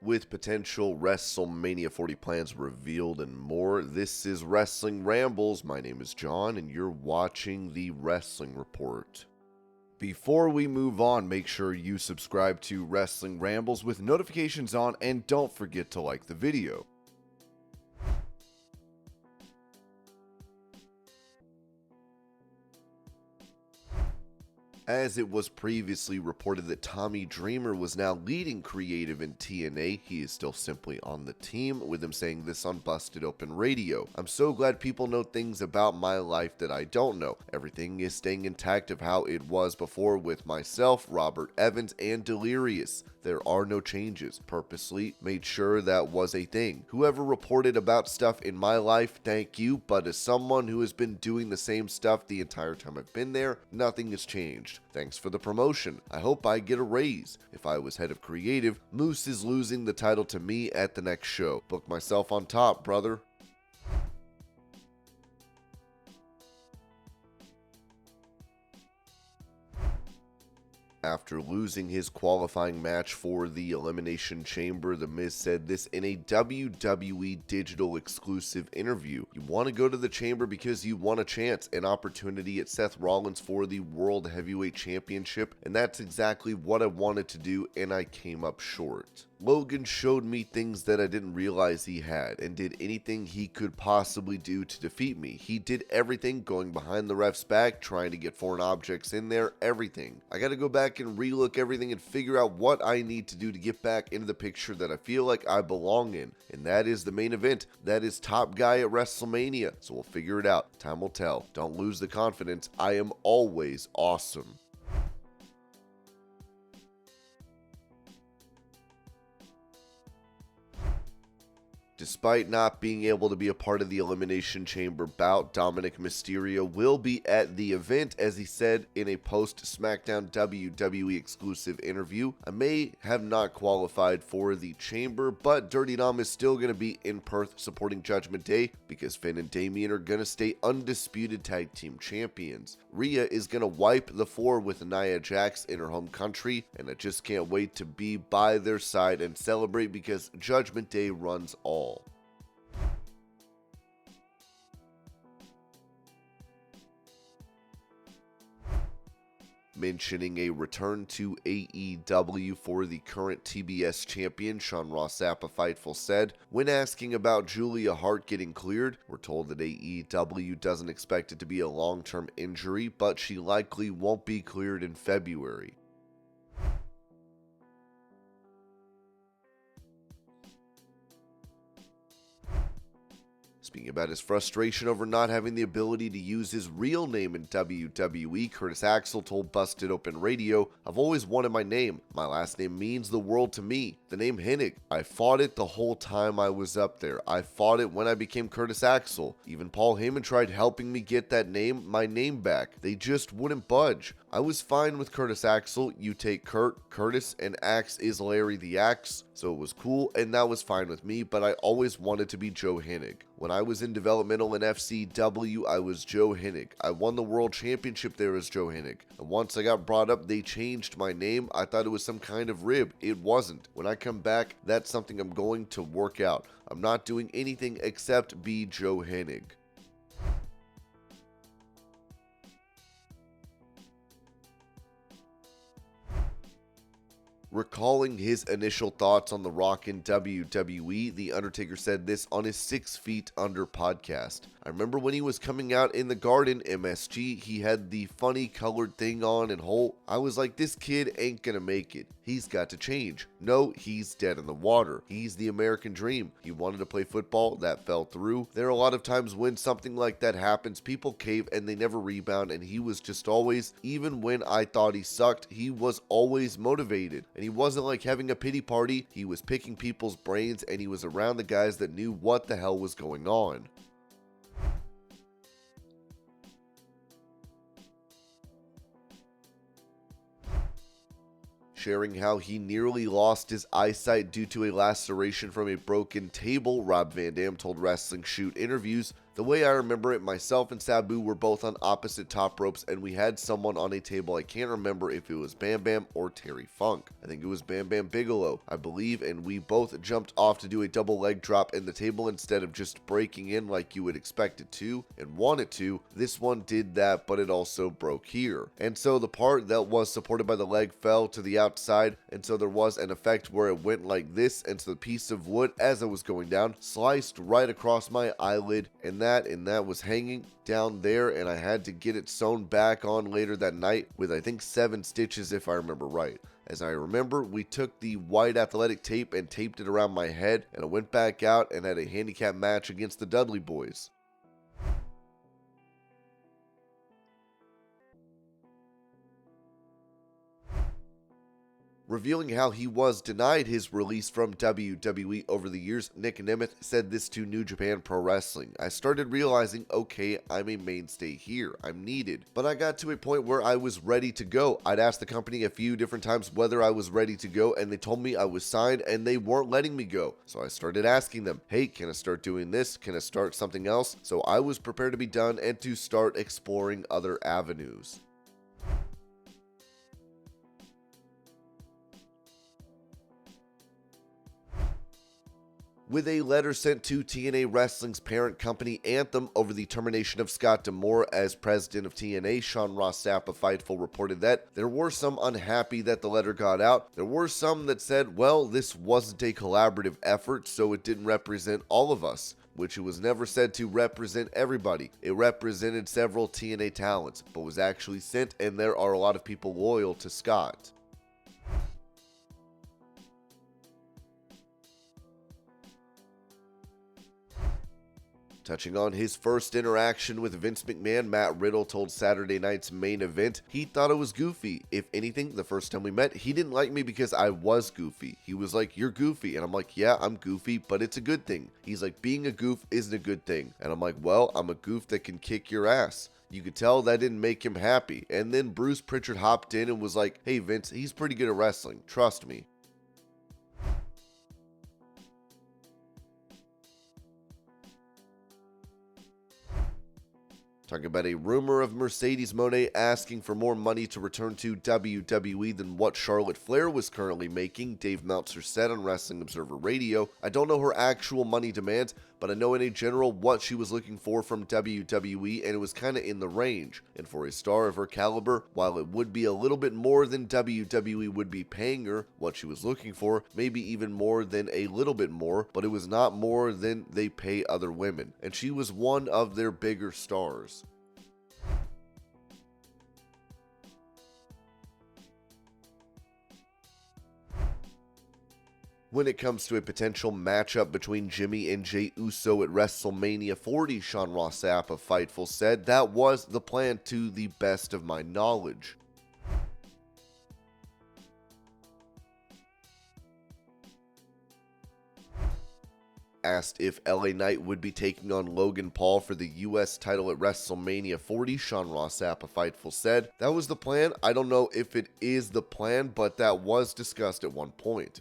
With potential WrestleMania 40 plans revealed and more, this is Wrestling Rambles. My name is John, and you're watching the Wrestling Report. Before we move on, make sure you subscribe to Wrestling Rambles with notifications on, and don't forget to like the video. As it was previously reported that Tommy Dreamer was now leading creative in TNA, he is still simply on the team, with him saying this on Busted Open Radio. "I'm so glad people know things about my life that I don't know. Everything is staying intact of how it was before with myself, Robert Evans, and Delirious. There are no changes. Purposely made sure that was a thing. Whoever reported about stuff in my life, thank you, but as someone who has been doing the same stuff the entire time I've been there, nothing has changed. Thanks for the promotion. I hope I get a raise. If I was head of creative, Moose is losing the title to me at the next show. Book myself on top, brother." After losing his qualifying match for the Elimination Chamber, The Miz said this in a WWE digital exclusive interview. "You want to go to the Chamber because you want a chance, an opportunity at Seth Rollins for the World Heavyweight Championship, and that's exactly what I wanted to do, and I came up short. Logan showed me things that I didn't realize he had, and did anything he could possibly do to defeat me. He did everything, going behind the ref's back, trying to get foreign objects in there, everything. I gotta go back and relook everything and figure out what I need to do to get back into the picture that I feel like I belong in, and that is the main event. That is top guy at WrestleMania, so we'll figure it out. Time will tell. Don't lose the confidence. I am always awesome." Despite not being able to be a part of the Elimination Chamber bout, Dominik Mysterio will be at the event, as he said in a post-SmackDown WWE exclusive interview. "I may have not qualified for the Chamber, but Dirty Dom is still going to be in Perth supporting Judgment Day because Finn and Damian are going to stay undisputed tag team champions. Rhea is going to wipe the floor with Nia Jax in her home country, and I just can't wait to be by their side and celebrate because Judgment Day runs all." Mentioning a return to AEW for the current TBS champion, Sean Ross Sapp of Fightful said, when asking about Julia Hart getting cleared, "We're told that AEW doesn't expect it to be a long-term injury, but she likely won't be cleared in February." Speaking about his frustration over not having the ability to use his real name in WWE, Curtis Axel told Busted Open Radio, "I've always wanted my name. My last name means the world to me. The name Hennig. I fought it the whole time I was up there. I fought it when I became Curtis Axel. Even Paul Heyman tried helping me get that name, my name back. They just wouldn't budge. I was fine with Curtis Axel. You take Kurt, Curtis, and Axe is Larry the Axe. So it was cool, and that was fine with me, but I always wanted to be Joe Hennig. When I was in developmental in FCW, I was Joe Hennig. I won the world championship there as Joe Hennig. And once I got brought up, they changed my name. I thought it was some kind of rib. It wasn't. When I come back, that's something I'm going to work out. I'm not doing anything except be Joe Hennig." Recalling his initial thoughts on The Rock in WWE, The Undertaker said this on his 6 Feet Under podcast. "I remember when he was coming out in the Garden, MSG, he had the funny colored thing on and whole. I was like, this kid ain't gonna make it. He's got to change. No, he's dead in the water. He's the American dream. He wanted to play football, that fell through. There are a lot of times when something like that happens, people cave and they never rebound, and he was just always, even when I thought he sucked, he was always motivated. And he wasn't like having a pity party. He was picking people's brains, and he was around the guys that knew what the hell was going on." Sharing how he nearly lost his eyesight due to a laceration from a broken table, Rob Van Dam told Wrestling Shoot Interviews, The way I remember it, myself and Sabu were both on opposite top ropes, and we had someone on a table. I can't remember if it was Bam Bam or Terry Funk. I think it was Bam Bam Bigelow, I believe, and we both jumped off to do a double leg drop in the table instead of just breaking in like you would expect it to and want it to. This one did that, but it also broke here. And so the part that was supported by the leg fell to the outside, and so there was an effect where it went like this, and so the piece of wood, as I was going down, sliced right across my eyelid, and that was hanging down there, and I had to get it sewn back on later that night with I think 7 stitches if I remember right. As I remember, we took the white athletic tape and taped it around my head, and I went back out and had a handicap match against the Dudley Boys. Revealing how he was denied his release from WWE over the years, Nic Nemeth said this to New Japan Pro Wrestling. "I started realizing, okay, I'm a mainstay here, I'm needed. But I got to a point where I was ready to go. I'd asked the company a few different times whether I was ready to go, and they told me I was signed and they weren't letting me go. So I started asking them, hey, can I start doing this? Can I start something else? So I was prepared to be done and to start exploring other avenues." With a letter sent to TNA Wrestling's parent company Anthem over the termination of Scott D'Amore as president of TNA, Sean Ross Sapp of Fightful reported that there were some unhappy that the letter got out. There were some that said, well, this wasn't a collaborative effort, so it didn't represent all of us, which it was never said to represent everybody. It represented several TNA talents, but was actually sent, and there are a lot of people loyal to Scott. Touching on his first interaction with Vince McMahon, Matt Riddle told Saturday Night's Main Event he thought it was goofy. If anything, the first time we met, he didn't like me because I was goofy. He was like, "You're goofy." And I'm like, "Yeah, I'm goofy, but it's a good thing." He's like, "Being a goof isn't a good thing." And I'm like, "Well, I'm a goof that can kick your ass." You could tell that didn't make him happy. And then Bruce Pritchard hopped in and was like, "Hey Vince, he's pretty good at wrestling. Trust me." Talking about a rumor of Mercedes Moné asking for more money to return to WWE than what Charlotte Flair was currently making, Dave Meltzer said on Wrestling Observer Radio. "I don't know her actual money demands, but I know in a general what she was looking for from WWE, and it was kinda in the range. And for a star of her caliber, while it would be a little bit more than WWE would be paying her, what she was looking for, maybe even more than a little bit more, but it was not more than they pay other women. And she was one of their bigger stars." When it comes to a potential matchup between Jimmy and Jey Uso at WrestleMania 40, Sean Ross Sapp of Fightful said, "That was the plan to the best of my knowledge." Asked if LA Knight would be taking on Logan Paul for the US title at WrestleMania 40, Sean Ross Sapp of Fightful said, "That was the plan. I don't know if it is the plan, but that was discussed at one point."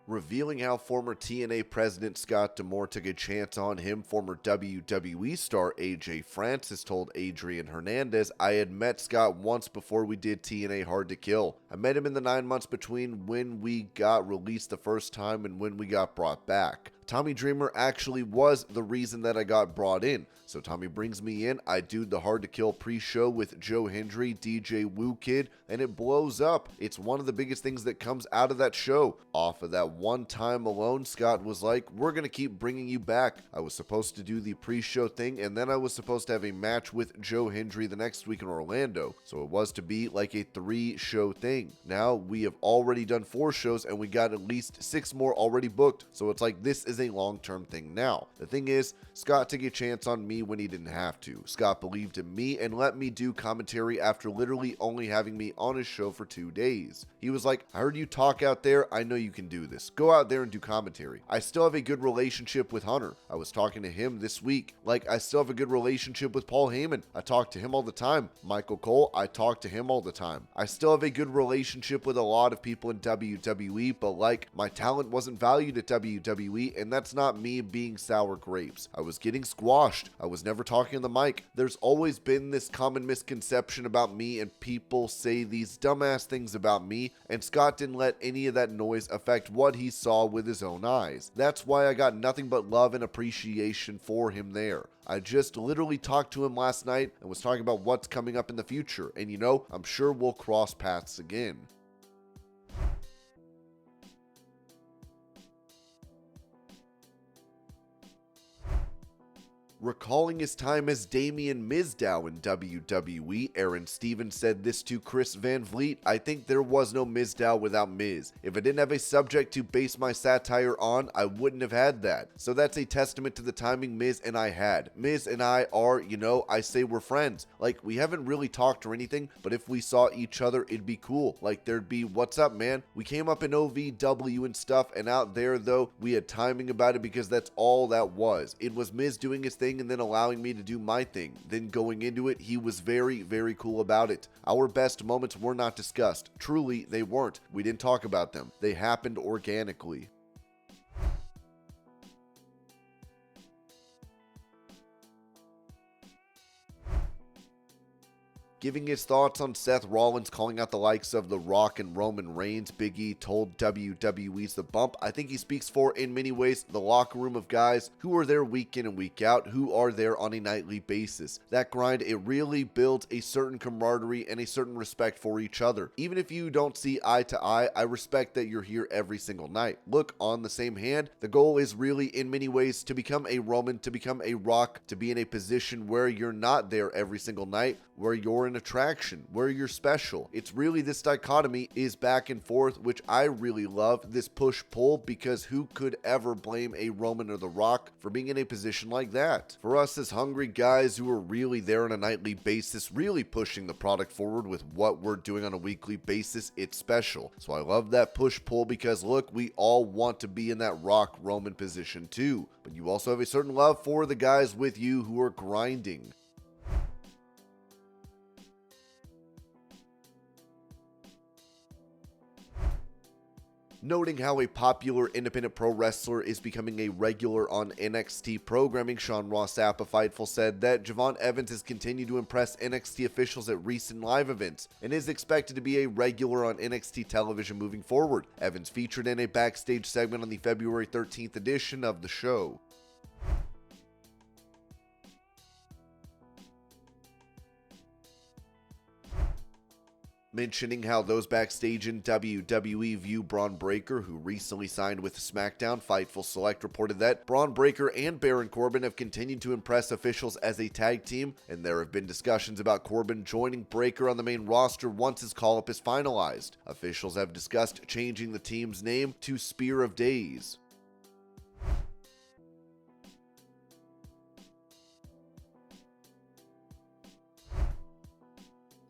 Revealing how former TNA president Scott D'Amore took a chance on him, former WWE star AJ Francis told Adrian Hernandez, "I had met Scott once before we did TNA Hard to Kill. I met him in the 9 months between when we got released the first time and when we got brought back. Tommy Dreamer actually was the reason that I got brought in. So Tommy brings me in, I do the Hard to Kill pre-show with Joe Hendry, DJ Woo Kid, and it blows up. It's one of the biggest things that comes out of that show. Off of that one time alone, Scott was like, we're going to keep bringing you back. I was supposed to do the pre-show thing, and then I was supposed to have a match with Joe Hendry the next week in Orlando. So it was to be like a 3-show thing. Now we have already done 4 shows, and we got at least 6 more already booked. So it's like, this is is a long-term thing now. The thing is, Scott took a chance on me when he didn't have to. Scott believed in me and let me do commentary after literally only having me on his show for 2 days. He was like, I heard you talk out there, I know you can do this. Go out there and do commentary. I still have a good relationship with Hunter. I was talking to him this week. Like, I still have a good relationship with Paul Heyman. I talk to him all the time. Michael Cole, I talk to him all the time. I still have a good relationship with a lot of people in WWE, but like, my talent wasn't valued at WWE, and that's not me being sour grapes. I was getting squashed. I was never talking on the mic. There's always been this common misconception about me, and people say these dumbass things about me, and Scott didn't let any of that noise affect what he saw with his own eyes. That's why I got nothing but love and appreciation for him there. I just literally talked to him last night and was talking about what's coming up in the future, and you know, I'm sure we'll cross paths again. Recalling his time as Damien Mizdow in WWE, Aron Stevens said this to Chris Van Vliet: I think there was no Mizdow without Miz. If I didn't have a subject to base my satire on, I wouldn't have had that. So that's a testament to the timing Miz and I had. Miz and I are, you know, I say we're friends. Like, we haven't really talked or anything, but if we saw each other, it'd be cool. Like, there'd be, what's up, man? We came up in OVW and stuff, and out there, though, we had timing about it because that's all that was. It was Miz doing his thing and then allowing me to do my thing. Then going into it, he was very, very cool about it. Our best moments were not discussed. Truly, they weren't. We didn't talk about them. They happened organically. Giving his thoughts on Seth Rollins calling out the likes of The Rock and Roman Reigns, Big E told WWE's The Bump, I think he speaks for, in many ways, the locker room of guys who are there week in and week out, who are there on a nightly basis. That grind, it really builds a certain camaraderie and a certain respect for each other. Even if you don't see eye to eye, I respect that you're here every single night. Look, on the same hand, the goal is really, in many ways, to become a Roman, to become a Rock, to be in a position where you're not there every single night, where you're an attraction, where you're special. It's really, this dichotomy is back and forth, which I really love, this push-pull, because who could ever blame a Roman or The Rock for being in a position like that? For us as hungry guys who are really there on a nightly basis, really pushing the product forward with what we're doing on a weekly basis, it's special. So I love that push-pull because look, we all want to be in that Rock Roman position too, but you also have a certain love for the guys with you who are grinding. Noting how a popular independent pro wrestler is becoming a regular on NXT programming, Sean Ross Sapp of Fightful said that Javon Evans has continued to impress NXT officials at recent live events and is expected to be a regular on NXT television moving forward. Evans featured in a backstage segment on the February 13th edition of the show. Mentioning how those backstage in WWE view Bron Breakker, who recently signed with SmackDown, Fightful Select reported that Bron Breakker and Baron Corbin have continued to impress officials as a tag team, and there have been discussions about Corbin joining Breakker on the main roster once his call-up is finalized. Officials have discussed changing the team's name to Spear of Days.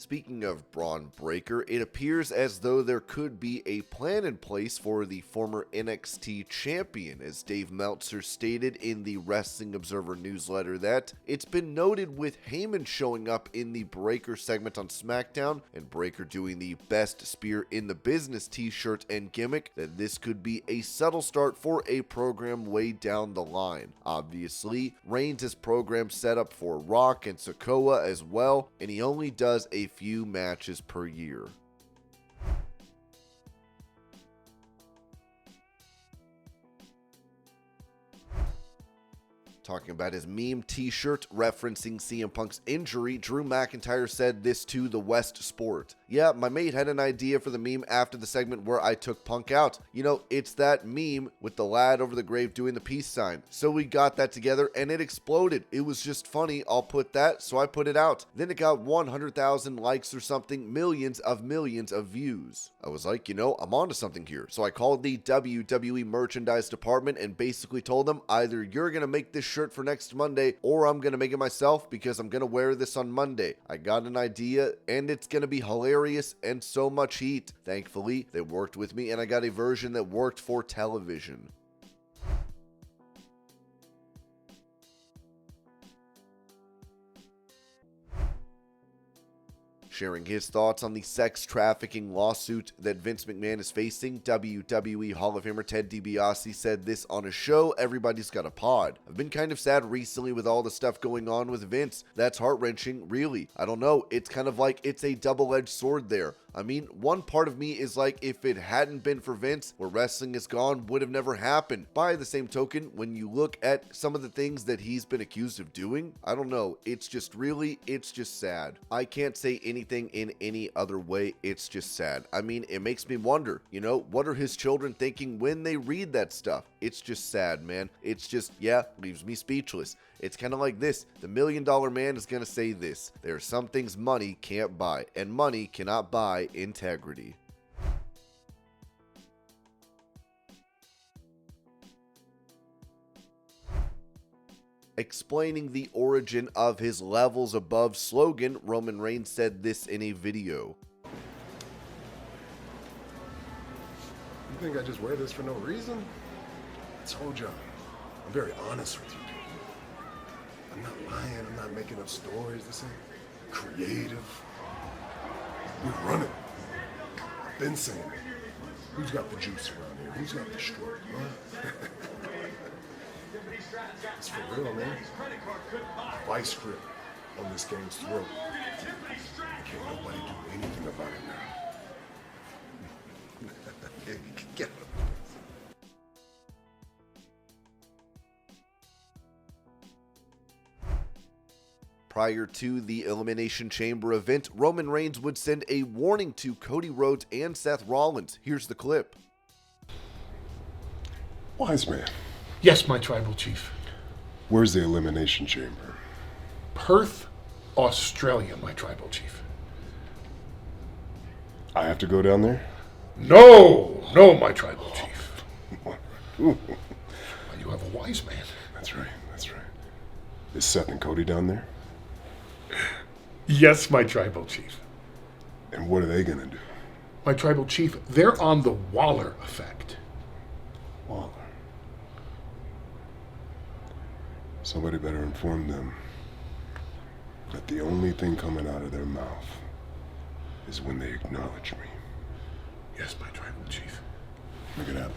Speaking of Bron Breakker, it appears as though there could be a plan in place for the former NXT champion, as Dave Meltzer stated in the Wrestling Observer newsletter that it's been noted with Heyman showing up in the Breakker segment on SmackDown and Breakker doing the best spear in the business t-shirt and gimmick, that this could be a subtle start for a program way down the line. Obviously, Reigns is program set up for Rock and Sikoa as well, and he only does a few matches per year. Talking about his meme t-shirt referencing CM Punk's injury, Drew McIntyre said this to the West Sport. Yeah, my mate had an idea for the meme after the segment where I took Punk out. You know, it's that meme with the lad over the grave doing the peace sign. So we got that together and it exploded. It was just funny. I'll put that, so I put it out. Then it got 100,000 likes or something, millions of views. I was like, you know, I'm onto something here. So I called the WWE merchandise department and basically told them, either you're gonna make this shirt for next Monday or I'm gonna make it myself because I'm gonna wear this on Monday. I got an idea and it's gonna be hilarious and so much heat. Thankfully, they worked with me and I got a version that worked for television. Sharing his thoughts on the sex trafficking lawsuit that Vince McMahon is facing, WWE Hall of Famer Ted DiBiase said this on a show, Everybody's Got a Pod. I've been kind of sad recently with all the stuff going on with Vince. That's heart-wrenching, really. I don't know, it's kind of like it's a double-edged sword there. I mean, one part of me is like, if it hadn't been for Vince, where wrestling is gone would have never happened. By the same token, when you look at some of the things that he's been accused of doing, I don't know, it's just sad. I can't say anything in any other way, it's just sad. I mean, it makes me wonder, you know, what are his children thinking when they read that stuff? It's just sad, man. It's just, yeah, leaves me speechless. It's kind of like this. The $1 Million Man is going to say this. There are some things money can't buy, and money cannot buy integrity. Explaining the origin of his levels above slogan, Roman Reigns said this in a video. You think I just wear this for no reason? I told y'all, I'm very honest with you. I'm not lying, I'm not making up stories. This ain't creative. We run it. I've been saying it. Who's got the juice around here? Who's got the stroke, huh? It's for real, man. Vice grip on this game's throat. Can't nobody do anything about it now. Get him. Prior to the Elimination Chamber event, Roman Reigns would send a warning to Cody Rhodes and Seth Rollins. Here's the clip. Wise man. Yes, my tribal chief. Where's the Elimination Chamber? Perth, Australia, my tribal chief. I have to go down there? No, my tribal chief. Ooh. You have a wise man. That's right. Is Seth and Cody down there? Yes, my tribal chief. And what are they gonna do? My tribal chief, they're on the Waller effect. Waller. Somebody better inform them that the only thing coming out of their mouth is when they acknowledge me. Yes, my tribal chief. Make it happen.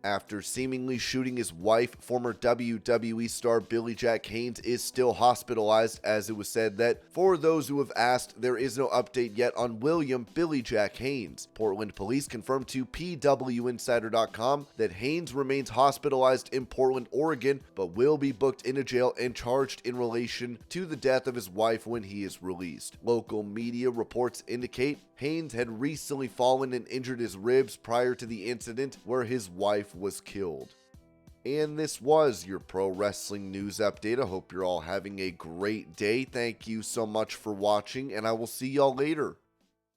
After seemingly shooting his wife, former WWE star Billy Jack Haynes is still hospitalized, as it was said that, for those who have asked, there is no update yet on William Billy Jack Haynes. Portland police confirmed to PWInsider.com that Haynes remains hospitalized in Portland, Oregon, but will be booked into jail and charged in relation to the death of his wife when he is released. Local media reports indicate Haynes had recently fallen and injured his ribs prior to the incident where his wife was killed. And this was your pro wrestling news update. I hope you're all having a great day. Thank you so much for watching, and I will see y'all later.